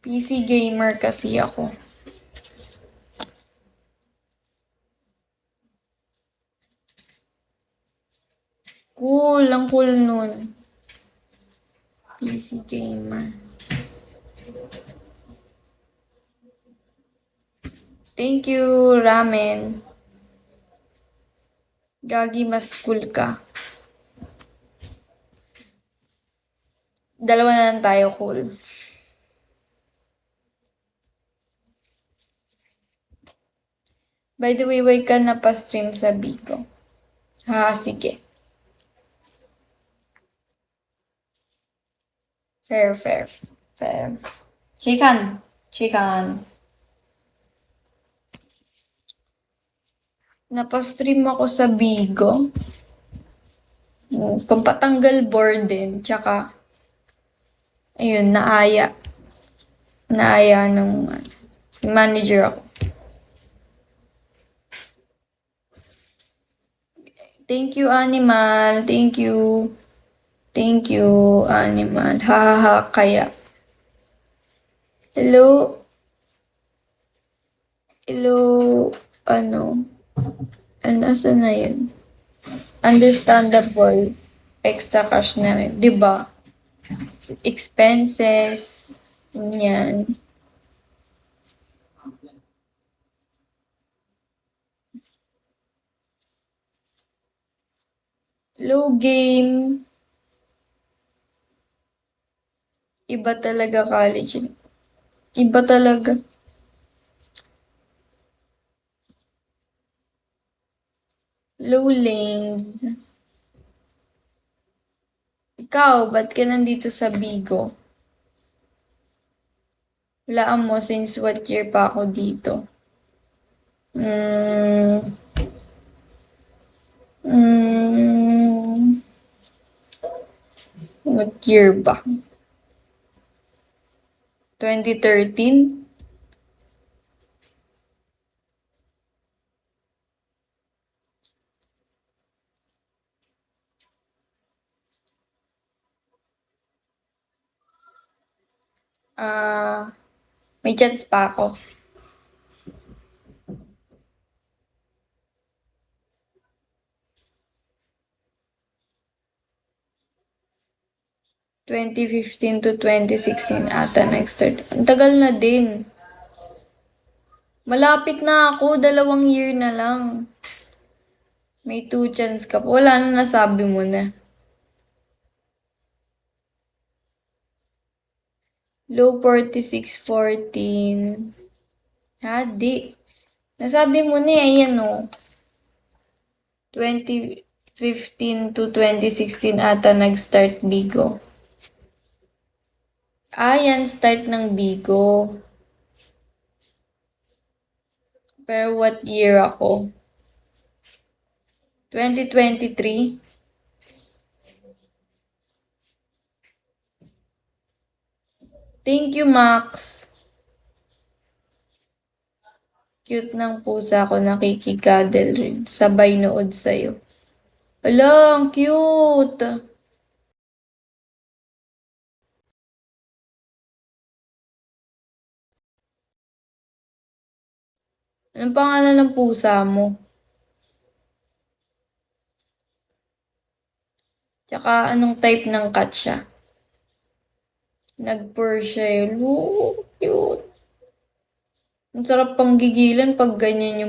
PC gamer kasi ako. Cool, ang cool nun. PC gamer. Thank you, ramen. Gagi, mas cool ka. Dalawa na lang tayo cool. By the way, why ka na pa-stream sa Bigo? Ha, sige. Fair. Chicken. Napastream ako sa Bigo. Pampatanggal burden. Tsaka, ayun, naaya. Naaya ng manager ako. Thank you, Animal. Thank you, Animal. Hahaha, kaya. Hello, asa na yun? Understandable. Extra cash na rin. Diba? Expenses. Yan. Low game. Iba talaga college. Iba talaga. Low lanes. Ikaw, ba't ka nandito sa Bigo? Walaan mo since what year pa ako dito? What year ba? 2013? May chance pa ako. ...2015 to 2016 ata nag-start. Ang tagal na din. Malapit na ako, 2 year na lang. May 2 chance ka pa. Wala na, nasabi mo na. Low 46, 14. Di. Nasabi mo na ayan o. 2015 to 2016 ata nag-start Bigo. Yan, start ng Bigo. Pero what year ako? 2023? Thank you, Max. Cute ng pusa ko, nakikikadel rin. Sabay nood sa'yo. Ala, ang cute! Anong pangalan ng pusa mo? Tsaka anong type ng cat siya? Nag-purr siya. Cute. Ang sarap pang gigilan pag ganyan yung